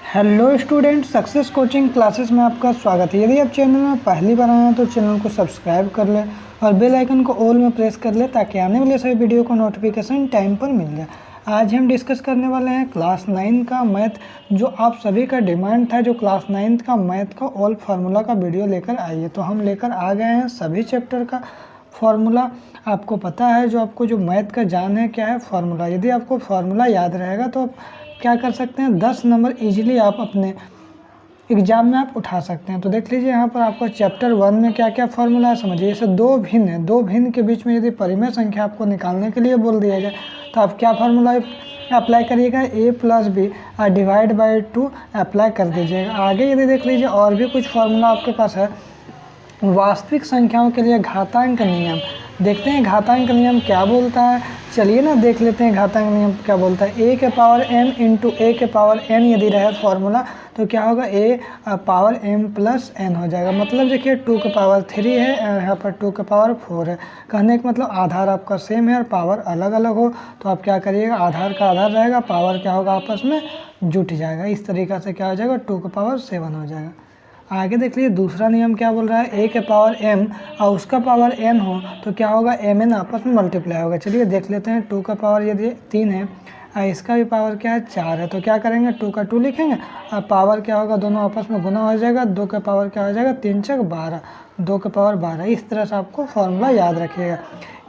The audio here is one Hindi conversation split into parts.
Hello student, success coaching classes में आपका स्वागत है। यदि आप चैनल में पहली बार आए हैं तो चैनल को सब्सक्राइब कर लें और बेल आइकन को ऑल में प्रेस कर लें ताकि आने वाले सभी वीडियो को नोटिफिकेशन टाइम पर मिल जाए। आज हम डिस्कस करने वाले हैं क्लास 9 का मैथ, जो आप सभी का डिमांड था, जो क्लास 9 का मैथ का ऑल फार्मूला का वीडियो लेकर आइए। तो हम लेकर आ गए हैं सभी चैप्टर का फार्मूला। आपको पता है जो आपको जो मैथ का जान है क्या है, फार्मूला। यदि आपको फार्मूला याद रहेगा तो आप क्या कर सकते हैं, 10 नंबर इजीली आप अपने एग्जाम में आप उठा सकते हैं। तो देख लीजिए यहाँ पर आपको चैप्टर 1 में क्या क्या फार्मूला है समझिए। जैसे दो भिन्न है, दो भिन्न के बीच में यदि परिमेय संख्या आपको निकालने के लिए बोल दिया जाए तो आप क्या फार्मूला अप्लाई करिएगा, a plus b divide by 2 apply कर दीजिएगा। आगे यदि देख लीजिए और भी कुछ फार्मूला आपके पास है। वास्तविक संख्याओं के लिए घातांक नियम, देखते हैं घातांक नियम क्या बोलता है। चलिए ना देख लेते हैं घातांक नियम क्या बोलता है। a के पावर m इंटू ए के पावर n यदि रहे फॉर्मूला तो क्या होगा, a power m plus n हो जाएगा। मतलब देखिए 2 के पावर 3 है और यहाँ पर 2 के पावर 4 है। कहने का मतलब आधार आपका सेम है और पावर अलग अलग हो तो आप क्या करिएगा, आधार का आधार रहेगा, पावर क्या होगा आपस में जुट जाएगा। इस तरीक़ा से क्या हो जाएगा, 2 के पावर 7 हो जाएगा। आगे देख लीजिए दूसरा नियम क्या बोल रहा है, a के पावर m और उसका पावर n हो तो क्या होगा, mn आपस में मल्टीप्लाई होगा। चलिए देख लेते हैं। 2 का पावर यदि 3 है और इसका भी पावर क्या है 4 है तो क्या करेंगे, 2 का 2 लिखेंगे और पावर क्या होगा, दोनों आपस में गुना हो जाएगा। 2 का पावर क्या हो जाएगा, 3 छक 12, 2 का पावर 12। इस तरह से आपको फॉर्मूला याद रखिएगा।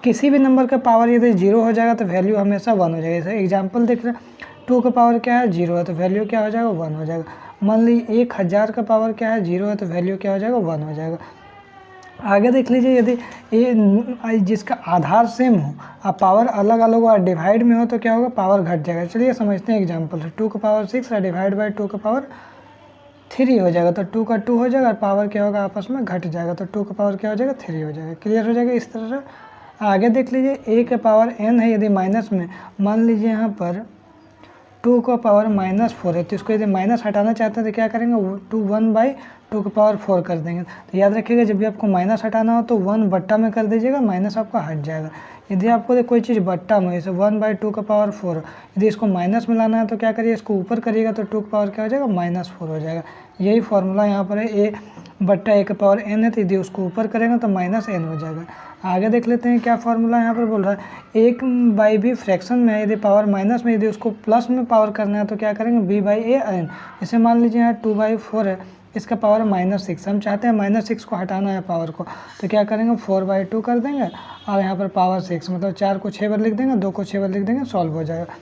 किसी भी नंबर का पावर यदि 0 हो जाएगा तो वैल्यू हमेशा 1 हो जाएगा। जैसे एग्जाम्पल देख रहे हैं, 2 का पावर क्या है 0 है तो वैल्यू क्या हो जाएगा, 1 हो जाएगा। मान लीजिए 1000 का पावर क्या है 0 है तो वैल्यू क्या हो जाएगा, 1 हो जाएगा। आगे देख लीजिए, यदि ये जिसका आधार सेम हो और पावर अलग अलग हो और डिवाइड में हो तो क्या होगा, पावर घट जाएगा। चलिए समझते हैं एग्जाम्पल से। 2 का पावर 6 और डिवाइड बाई 2 का पावर 3 हो जाएगा तो 2 का 2 हो जाएगा और पावर क्या होगा आपस में घट जाएगा तो 2 का पावर क्या हो जाएगा, 3 हो जाएगा। क्लियर हो जाएगा इस तरह से। आगे देख लीजिए a के पावर n है, यदि माइनस में मान लीजिए यहाँ पर 2 का पावर -4 है तो इसको यदि माइनस हटाना चाहते हैं तो क्या करेंगे, 1/2 का पावर 4 कर देंगे। तो याद रखिएगा जब भी आपको माइनस हटाना हो तो 1 बट्टा में कर दीजिएगा, माइनस आपका हट जाएगा। यदि आपको कोई चीज़ बट्टा में, जैसे 1/2 का पावर 4, यदि इसको माइनस में लाना है तो क्या करिए, इसको ऊपर करिएगा तो 2 का पावर क्या हो जाएगा, -4 हो जाएगा। यही फार्मूला यहाँ पर है, a बट्टा a का पावर n है तो यदि उसको ऊपर करेंगे तो -n हो जाएगा। आगे देख लेते हैं क्या फार्मूला यहाँ पर बोल रहा है। 1/b फ्रैक्शन में यदि पावर माइनस में, यदि उसको प्लस में पावर करना है तो क्या करेंगे, b/a n। जैसे मान लीजिए यहाँ 2/4 है, इसका पावर -6, हम चाहते हैं -6 को हटाना है पावर को तो क्या करेंगे, 4/2 कर देंगे और यहाँ पर पावर 6 मतलब 4 को 6 बार लिख देंगे, 2 को 6 बार लिख देंगे, सॉल्व हो जाएगा।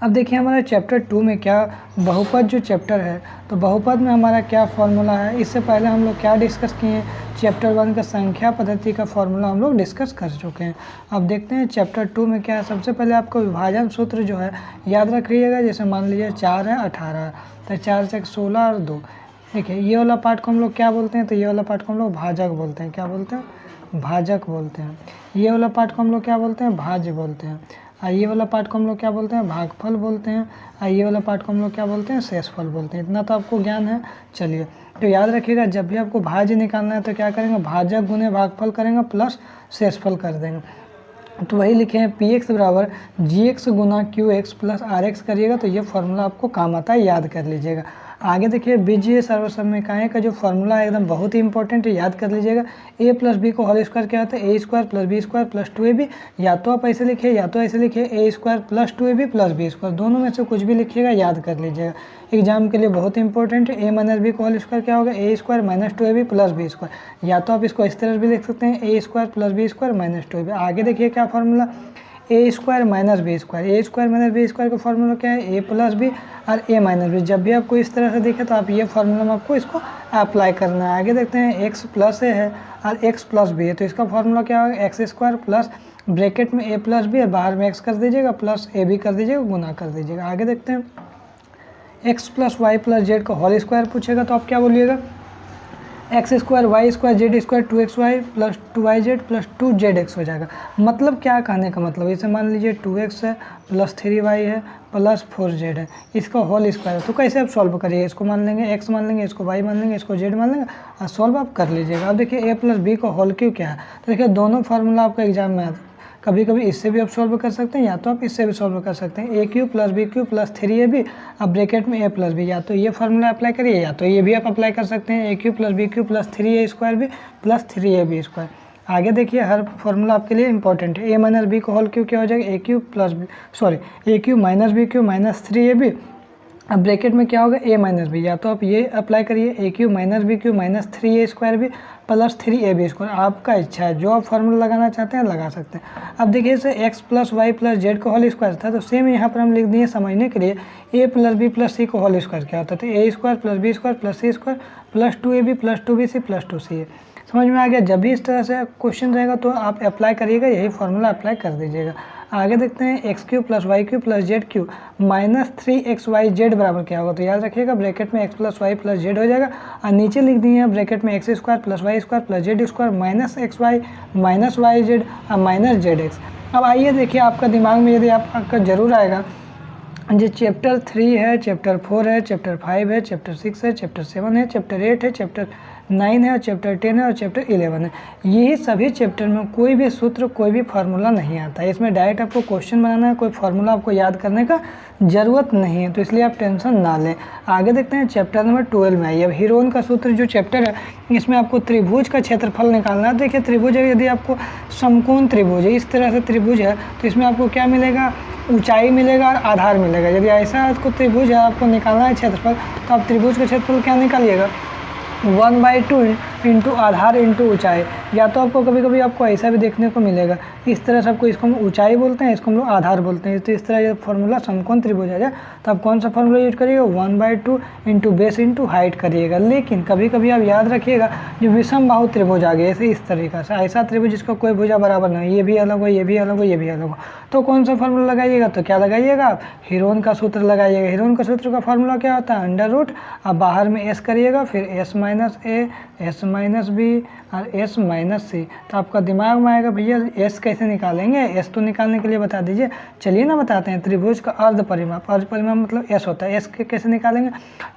अब देखिए हमारा चैप्टर 2 में क्या बहुपद जो चैप्टर है, तो बहुपद में हमारा क्या फार्मूला है। इससे पहले हम लोग क्या डिस्कस किए हैं, चैप्टर 1 का संख्या पद्धति का फार्मूला हम लोग डिस्कस कर चुके हैं। अब देखते हैं चैप्टर 2 में क्या है। सबसे पहले आपको विभाजन सूत्र जो है याद रखिएगा। जैसे मान लीजिए 4 है 18 तो 4 से 16 और 2। देखिए ये वाला पार्ट को हम लोग क्या बोलते हैं, तो ये वाला पार्ट को हम लोग भाजक बोलते हैं। क्या बोलते हैं, भाजक बोलते हैं। ये वाला पार्ट को हम लोग क्या बोलते हैं, भाज्य बोलते हैं। ये वाला पार्ट को हम लोग क्या बोलते हैं, भागफल बोलते हैं। ये वाला पार्ट को हम लोग क्या बोलते हैं, शेषफल बोलते हैं। इतना तो आपको ज्ञान है। चलिए तो याद रखिएगा जब भी आपको भाज्य निकालना है तो क्या करेंगे, भाजक गुने भागफल करेंगे प्लस शेषफल कर देंगे। तो वही लिखे हैं, px बराबर gx गुना qx प्लस rx करिएगा तो ये फार्मूला आपको काम आता है, याद कर लीजिएगा। आगे देखिए बीजीय सर्वसमीकरण का जो फार्मूला है एकदम बहुत ही इंपॉर्टेंट है, याद कर लीजिएगा। a प्लस बी को होल स्क्वायर क्या होता है, a square plus b square plus 2ab। या तो आप ऐसे लिखिए या तो ऐसे लिखिए, a square plus 2ab plus b square, दोनों में से कुछ भी लिखिएगा, याद कर लीजिएगा। एग्जाम के लिए बहुत इंपॉर्टेंट है। a माइनस बी को होल स्क्वायर क्या होगा, a square minus 2ab plus b square. या तो आप इसको इस तरह भी लिख सकते हैं, a square plus b square minus 2ab। आगे देखिए क्या formula, a square minus b square. A square minus b square का फार्मूला क्या है, ए प्लस बी और ए माइनस बी। जब भी आपको इस तरह से दिखे तो आप ये फार्मूला में आपको इसको अप्लाई करना है। आगे देखते हैं एक्स प्लस ए है और एक्स प्लस बी है तो इसका फार्मूला क्या होगा, एक्स स्क्वायर प्लस ब्रैकेट में ए प्लस बी है, बाहर में एक्स कर दीजिएगा प्लस ए बी कर दीजिएगा, गुना कर दीजिएगा। आगे देखते हैं x plus y plus z का होल स्क्वायर पूछेगा तो आप क्या बोलिएगा, x square y square z square 2xy plus 2yz plus 2zx हो जाएगा। मतलब क्या कहने का मतलब, इसे मान लीजिए 2x है प्लस 3y है प्लस 4z है, इसका होल स्क्वायर है। तो कैसे आप सॉल्व करिए, इसको मान लेंगे x मान लेंगे, इसको y मान लेंगे, इसको z मान लेंगे और सॉल्व आप कर लीजिएगा। अब देखिए a प्लस बी का होल क्यों क्या है, तो देखिए दोनों फार्मूला आपका एग्जाम में कभी कभी इससे भी आप सॉल्व कर सकते हैं या तो आप इससे भी सॉल्व कर सकते हैं। A cube plus b cube plus 3ab, अब ब्रैकेट में ए प्लस बी, या तो ये फार्मूला अप्लाई करिए या तो ये भी आप अप्लाई कर सकते हैं। A cube plus b cube plus 3a² b plus 3ab²। आगे देखिए हर फार्मूला आपके लिए इंपॉर्टेंट है। ए माइनस बी का होल क्यू क्या हो जाएगा, a cube plus b a cube minus b cube minus 3ab, अब ब्रैकेट में क्या होगा ए माइनस बी, या तो आप ये अप्लाई करिए a cube minus b cube minus 3a² b plus 3ab²। आपका इच्छा है जो आप फार्मूला लगाना चाहते हैं लगा सकते हैं। अब देखिए इसे x plus y plus z का होल स्क्वायर था, तो सेम यहाँ पर हम लिख दिए समझने के लिए a प्लस बी प्लस सी का होल स्क्वायर क्या होता था, a² plus b² plus c² plus 2ab plus 2bc plus 2ca। समझ में आ गया। जब भी इस तरह से क्वेश्चन रहेगा तो आप अप्लाई करिएगा, यही फार्मूला अप्लाई कर दीजिएगा। आगे देखते हैं x cube plus y cube plus z cube minus 3xyz बराबर क्या होगा, तो याद रखिएगा ब्रैकेट में x plus y plus z हो जाएगा और नीचे लिख दिए हैं ब्रैकेट में x² plus y² plus z² minus xy minus yz और माइनस zx। अब आइए देखिए आपका दिमाग में यदि आपका जरूर आएगा जो चैप्टर 3 है, चैप्टर 4 है, चैप्टर 5 है, चैप्टर 6 है, चैप्टर 7 है, चैप्टर 8 है, चैप्टर 9 है, चैप्टर 10 है और चैप्टर 11 है। यही सभी चैप्टर में कोई भी सूत्र कोई भी फार्मूला नहीं आता है। इसमें डायरेक्ट आपको क्वेश्चन बनाना है, कोई फार्मूला आपको याद करने का ज़रूरत नहीं है, तो इसलिए आप टेंशन ना लें। आगे देखते हैं चैप्टर नंबर 12 में आइए। अब हीरोइन का सूत्र जो चैप्टर है इसमें आपको त्रिभुज का क्षेत्रफल निकालना है। देखिए त्रिभुज है, यदि आपको समकोण त्रिभुज है, इस तरह से त्रिभुज है तो इसमें आपको क्या मिलेगा, ऊंचाई मिलेगा और आधार मिलेगा। यदि ऐसा आपको त्रिभुज है, आपको निकालना है क्षेत्रफल, तो आप त्रिभुज का क्षेत्रफल क्या निकालिएगा, 1/2 इंटू आधार इंटू ऊंचाई। या तो आपको कभी कभी आपको ऐसा भी देखने को मिलेगा, इस तरह से आपको इसको हम ऊंचाई बोलते हैं, इसको हम लोग आधार बोलते हैं। तो इस तरह ये फार्मूला समकोण त्रिभुज है तो आप कौन सा फार्मूला यूज करिएगा, 1/2 इंटू बेस इंटू हाइट करिएगा। लेकिन कभी कभी आप याद रखिएगा जो विषम बाहु त्रिभुज आ गया ऐसे इस तरीक़े से, ऐसा त्रिभुज जिसका कोई भुजा बराबर नहीं, ये भी अलग हो, ये भी अलग हो, ये भी अलग हो, तो कौन सा फार्मूला लगाइएगा, तो क्या लगाइएगा आप, हीरोइन का सूत्र लगाइएगा। हीरोइन का सूत्र का फार्मूला क्या होता है, अंडर रूट, अब बाहर में एस करिएगा, फिर एस माइनस ए, एस माइनस बी और एस माइनस सी। तो आपका दिमाग में आएगा भैया एस कैसे निकालेंगे, एस तो निकालने के लिए बता दीजिए। चलिए ना बताते हैं। त्रिभुज का अर्ध परिमाप, अर्ध परिमाप मतलब एस होता है। एस के कैसे निकालेंगे,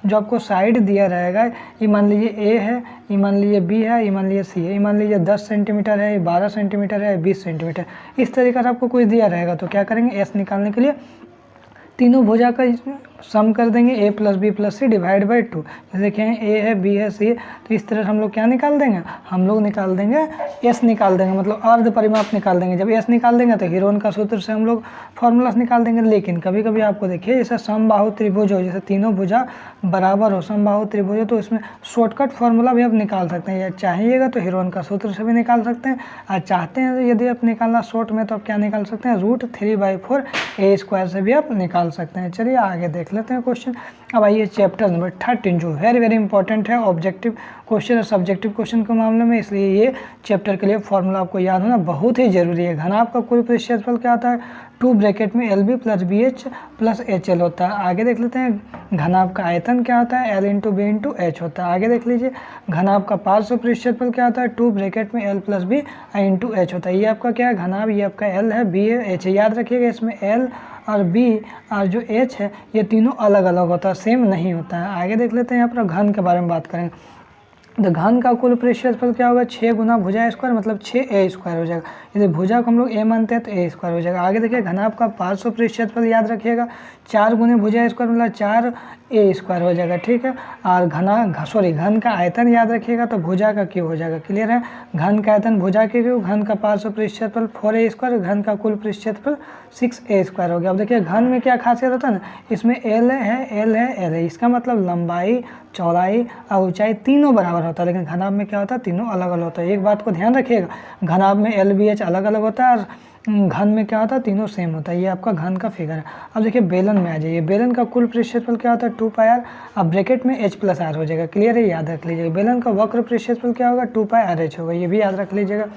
जो आपको साइड दिया रहेगा, ये मान लीजिए ए है, ये मान लीजिए बी है, ये मान लीजिए सी है, ये मान लीजिए 10 सेंटीमीटर है, 12 सेंटीमीटर है, 20 सेंटीमीटर, इस तरीके से आपको कुछ दिया रहेगा। तो क्या करेंगे, एस निकालने के लिए तीनों भुजा का सम कर देंगे, a plus b plus c divide by 2। जैसे देखें a है, b है, c है, तो इस तरह से हम लोग क्या निकाल देंगे, हम लोग निकाल देंगे s निकाल देंगे, मतलब अर्ध परिमाप निकाल देंगे। जब s निकाल देंगे तो हीरोइन का सूत्र से हम लोग फॉर्मूला निकाल देंगे। लेकिन कभी कभी आपको देखिए जैसे समबाहु त्रिभुज हो, जैसे तीनों भुजा बराबर हो, समबाहु त्रिभुज हो, तो इसमें शॉर्टकट फार्मूला भी आप निकाल सकते हैं। या चाहिएगा तो हीरोइन का सूत्र से भी निकाल सकते हैं, और चाहते हैं यदि आप निकालना शॉर्ट में तो आप क्या निकाल सकते हैं, √3/4 a² से भी आप निकाल सकते हैं। चलिए आगे देख लेते हैं क्वेश्चन। अब आइए चैप्टर नंबर 13 जो वेरी इंपॉर्टेंट है ऑब्जेक्टिव क्वेश्चन और सब्जेक्टिव क्वेश्चन के मामले में, इसलिए ये चैप्टर के लिए फॉर्मूला आपको याद होना बहुत ही जरूरी है। घनाभ का कुल पृष्ठ क्षेत्रफल क्या होता है, 2 ब्रैकेट में LB plus BH plus HL होता है। आगे देख लेते हैं घनाभ का आयतन क्या होता है, L into b into h होता है। आगे देख लीजिए घनाभ का पार्श्व पृष्ठ क्षेत्रफल क्या होता है, 2 ब्रैकेट में L plus B into h होता है। ये आपका क्या है घनाभ, ये आपका L है, B है, H है। याद रखिएगा इसमें L और B और जो H है ये तीनों अलग अलग होता है, सेम नहीं होता है। आगे देख लेते हैं यहाँ पर घन के बारे में बात करें तो घन का कुल पृष्ठ क्षेत्रफल क्या होगा, 6 गुना भुजा स्क्वायर मतलब 6a² हो जाएगा। यदि भुजा को हम लोग a मानते हैं तो a² हो जाएगा। आगे देखिए घनाभ का पार्श्व पृष्ठ क्षेत्रफल याद रखिएगा, 4 गुने भुजा स्क्वायर मतलब 4a² हो जाएगा, ठीक है। और घन का आयतन याद रखिएगा तो भुजा का क्यू हो जाएगा, क्लियर है। घन का आयतन भुजा के क्यू, घन का पार्श्व पृष्ठ क्षेत्रफल 4a², घन का कुल पृष्ठ क्षेत्रफल 6a² हो गया। अब देखिए घन में क्या खासियत होता है ना, इसमें L है, इसका मतलब लंबाई, चौड़ाई और ऊंचाई तीनों बराबर होता है। लेकिन घनाभ में क्या होता है, तीनों अलग अलग होता है। एक बात को ध्यान रखिएगा, घनाभ में LBH अलग अलग होता है और घन में क्या होता है, तीनों सेम होता है। ये आपका घन का फिगर है। अब देखिए बेलन में आ जाइए। बेलन का कुल पृष्ठ क्षेत्रफल क्या होता है, 2πr, अब ब्रैकेट में h प्लस r हो जाएगा, क्लियर है, याद रख लीजिएगा। बेलन का वक्र पृष्ठ क्षेत्रफल क्या होगा, 2πrh होगा, ये भी याद रख लीजिएगा।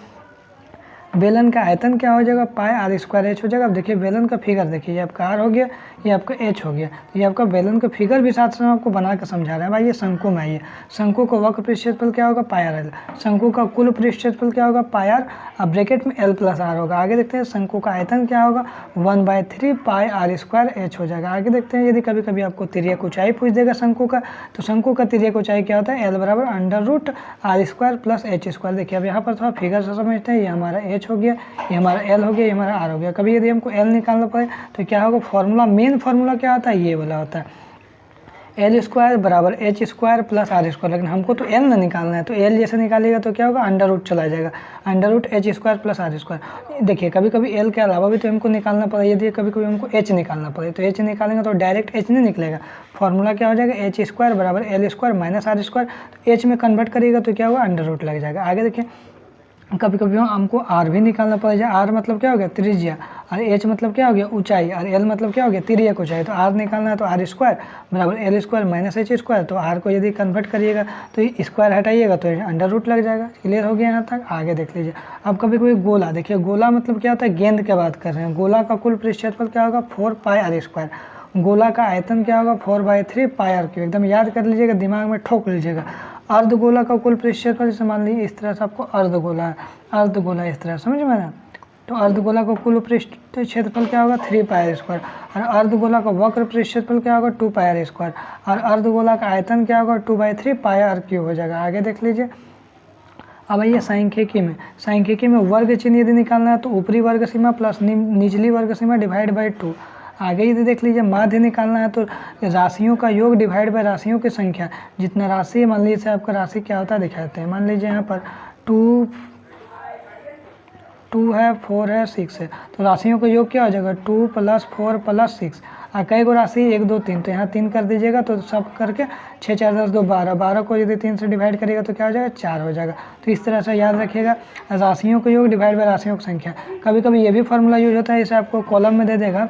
बेलन का आयतन क्या हो जाएगा, πr² हो जाएगा। अब देखिए बेलन का फिगर देखिए, ये आपका r हो गया, ये आपका h हो गया। ये आपका बेलन का फिगर भी साथ साथ आपको बना के समझा रहे हैं। भाई ये शंकु में आइए, शंकु का वक्र पृष्ठ क्षेत्रफल क्या होगा, πr। शंकु का कुल पृष्ठ क्षेत्रफल क्या होगा, πr, अब ब्रैकेट में L प्लस r होगा। आगे देखते हैं शंकु का आयतन क्या होगा, 1/3 πr² हो जाएगा। आगे देखते हैं यदि कभी कभी आपको तिर्यक ऊंचाई पूछ देगा शंकु का, तो शंकु का तिर्यक ऊंचाई क्या होता है, L बराबर √r² प्लस h²। देखिए अब यहाँ पर थोड़ा फिगर से समझते हैं, ये हमारा H हो गया, ये हमारा L हो गया, ये हमारा R हो गया। कभी यदि हमको L निकालना पड़े तो क्या होगा, फॉर्मूला मेन फार्मूला क्या होता है, ये वाला होता है L स्क्वायर बराबर H square plus R square. लेकिन हमको तो L ना निकालना है, तो L जैसे निकालेगा तो क्या होगा, अंडर रूट चला जाएगा, under root H square plus R square. देखिए कभी कभी L के अलावा भी तो हमको निकालना पड़े, यदि कभी कभी हमको H निकालना पड़े तो H निकालेंगे तो डायरेक्ट H नहीं निकलेगा, फॉर्मूला क्या हो जाएगा, H स्क्वायर बराबर L square minus R square. तो H में कन्वर्ट करिएगा तो क्या होगा, अंडर रूट लग जाएगा। आगे देखिए कभी कभी हमको R भी निकालना पड़ेगा। R मतलब क्या हो गया, त्रिज्या, और H मतलब क्या हो गया, ऊंचाई, और L मतलब क्या हो गया, तिर्यक ऊंचाई। तो R निकालना है तो R स्क्वायर बराबर L square minus H square. तो R को यदि कन्वर्ट करिएगा तो स्क्वायर हटाइएगा तो अंडर रूट लग जाएगा। क्लियर हो गया यहाँ तक। आगे देख लीजिए, अब कभी कभी गोला, देखिए गोला मतलब क्या होता है, गेंद की बात कर रहे हैं। गोला का कुल पृष्ठफल क्या होगा, 4 पाई R स्क्वायर। गोला का आयतन क्या होगा, 4/3 पाई R क्यूब। एकदम याद कर लीजिएगा, दिमाग में ठोक लीजिएगा। अर्धगोला का कुल पृष्ठफल, जैसे मान लीजिए इस तरह से आपको अर्धगोला है, अर्धगोला इस तरह समझ में ना, तो अर्धगोला का कुल पृष्ठ क्षेत्रफल क्या होगा, 3 पाई R स्क्वायर। और अर्धगोला का वक्र पृष्ठफल क्या होगा, 2 पाई R स्क्वायर। और अर्धगोला का आयतन क्या होगा, 2/3 पाई R क्यूब हो जाएगा। आगे देख लीजिए, अब आइए सांख्यिकी में। सांख्यिकी में वर्ग चिन्ह यदि निकालना है तो ऊपरी वर्ग सीमा प्लस निचली वर्ग सीमा डिवाइड बाई 2। आगे यदि देख लीजिए माध्य निकालना है तो राशियों का योग डिवाइड बाय राशियों की संख्या। जितना राशि मान लीजिए आपका राशि क्या होता है दिखाते हैं। मान लीजिए यहाँ पर 2 है, 4 है, 6 है, तो राशियों का योग क्या हो जाएगा, 2 + 4 + 6। और कई गो राशि 1 2 3, तो यहाँ 3 कर दीजिएगा तो सब करके 6 4 10 2 12, 12 को यदि 3 से डिवाइड करिएगा तो क्या हो जाएगा, 4 हो जाएगा। तो इस तरह से याद रखिएगा, राशियों का योग डिवाइड बाय राशियों की संख्या। कभी कभी ये भी फार्मूला यूज होता है, इसे आपको कॉलम में दे देगा,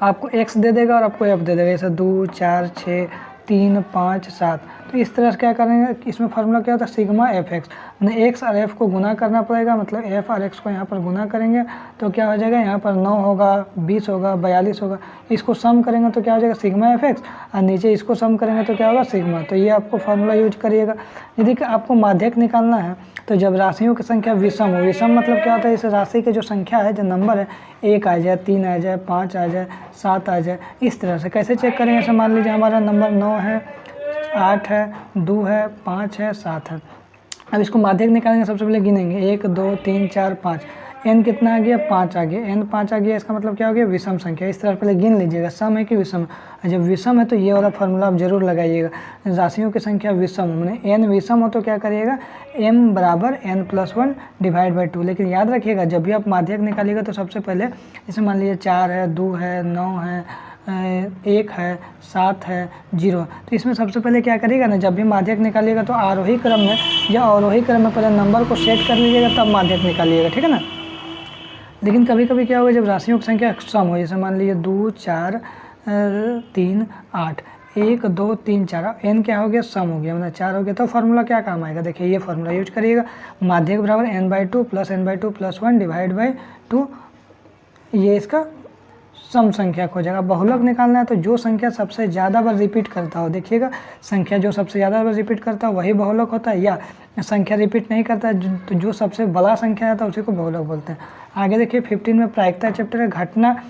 आपको x दे देगा और आपको f दे देगा, जैसे 2 4 6 3 5 7। तो इस तरह से क्या करेंगे, इसमें फार्मूला क्या होता है, सिग्मा fx, मैंने x और f को गुना करना पड़ेगा, मतलब f और x को यहाँ पर गुना करेंगे तो क्या हो जाएगा, यहाँ पर 9 होगा, 20 होगा, 42 होगा। इसको सम करेंगे तो क्या हो जाएगा, सिग्मा fx, और नीचे इसको सम करेंगे तो क्या होगा, सिग्मा। तो ये आपको फार्मूला यूज करिएगा। यदि आपको माध्यक निकालना है तो जब राशियों की संख्या विषम हो, विषम मतलब क्या होता है, इस राशि की जो संख्या है, जो नंबर है, 1 आ जाए, 3 आ जाए, 5 आ जाए, 7 आ जाए, इस तरह से कैसे चेक करेंगे। जैसे मान लीजिए हमारा नंबर 9 है, 8 है, 2 है, 5 है, 7 है। अब इसको माध्यक निकालेंगे, सबसे पहले गिनेंगे 1 2 3 4 5, n कितना आ गया, 5 आ गया, n 5 आ गया, इसका मतलब क्या हो गया, विषम संख्या। इस तरह पहले गिन लीजिएगा, सम है कि विषम है। जब विषम है तो ये वाला फार्मूला आप जरूर लगाइएगा, राशियों की संख्या विषम हो, मैंने n विषम हो तो क्या करिएगा, m बराबर n + 1 डिवाइड बाई 2। लेकिन याद रखिएगा जब भी आप माध्यक निकालिएगा तो सबसे पहले, जैसे मान लीजिए 4 है, 2 है, 9 है, 1 है, 7 है, 0, तो इसमें सबसे पहले क्या करिएगा ना, जब भी माध्यक निकालिएगा तो आरोही क्रम में या अवरोही क्रम में पहले नंबर को सेट कर लीजिएगा, तब माध्यक निकालिएगा, ठीक है ना। लेकिन कभी कभी क्या होगा, जब राशियों की संख्या सम हो, जैसे मान लीजिए 2 4 3 8, 1 2 3 4, n क्या हो गया, सम हो गया, मतलब 4 हो गया, तो फार्मूला क्या काम आएगा, देखिए ये फार्मूला यूज करिएगा, माध्यक बराबर n/2 + n/2 + 1 डिवाइड बाई 2, ये इसका सम संख्या हो जाएगा। बहुलक निकालना है तो जो संख्या सबसे ज़्यादा बार रिपीट करता हो, देखिएगा संख्या जो सबसे ज़्यादा बार रिपीट करता है वही बहुलक होता है, या संख्या रिपीट नहीं करता है तो जो सबसे बड़ा संख्या आता है उसी को बहुलक बोलते हैं। आगे देखिए 15 में प्रायिकता चैप्टर है, घटना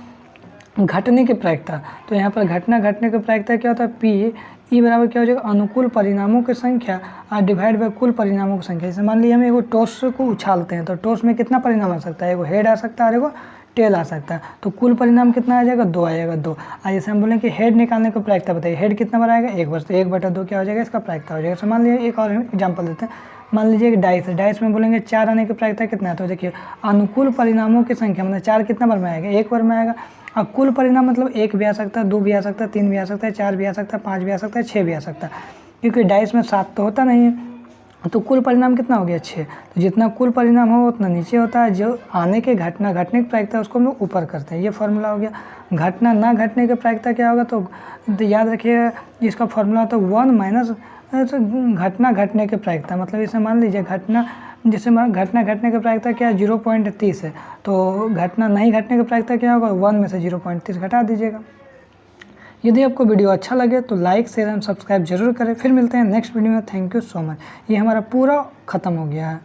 घटने की प्रायिकता। तो यहाँ पर घटना घटने की प्रायिकता क्या होता है, पी ई बराबर क्या हो जाएगा, अनुकूल परिणामों की संख्या और डिवाइड बाय कुल परिणामों की संख्या। जैसे मान लीजिए हम एगो टॉस को उछालते हैं तो टॉस में कितना परिणाम आ सकता है, एगो हेड आ सकता है और एगो टेल आ सकता है, तो कुल परिणाम कितना आ जाएगा, 2 आएगा, 2। और जैसे हम बोलें कि हेड निकालने को प्रायिकता बताइए, हेड कितना बार आएगा, 1 बार, तो 1/2 क्या हो जाएगा, इसका प्रायिकता हो जाएगा। तो मान लीजिए एक और एग्जाम्पल देते हैं, मान लीजिए एक डाइस है, डाइस में बोलेंगे 4 आने की प्रायिकता कितना है, तो देखिए अनुकूल परिणामों की संख्या मतलब 4 कितना बार में आएगा, 1 बार में आएगा। और कुल परिणाम मतलब 1 भी आ सकता है, 2 भी आ सकता है, 3 भी आ सकता है, 4 भी आ सकता है, 5 भी आ सकता है, 6 भी आ सकता है, क्योंकि डाइस में 7 तो होता नहीं है। तो कुल परिणाम कितना हो गया, 6। तो जितना कुल परिणाम हो उतना नीचे होता है, जो आने के घटना घटने की प्रायिकता है उसको हम लोग ऊपर करते हैं, ये फार्मूला हो गया। घटना ना घटने की प्रायिकता क्या होगा, तो याद रखिएगा इसका फार्मूला होता है 1 माइनस घटना घटने की प्रायिकता, मतलब इसे मान लीजिए घटना, जैसे घटना घटने की प्रायिकता क्या है, 0.30 है, तो घटना नहीं घटने की प्रायिकता क्या होगा, 1 में से 0.30 घटा दीजिएगा। यदि आपको वीडियो अच्छा लगे तो लाइक शेयर एंड सब्सक्राइब जरूर करें। फिर मिलते हैं नेक्स्ट वीडियो में। Thank you so much. ये हमारा पूरा ख़त्म हो गया है।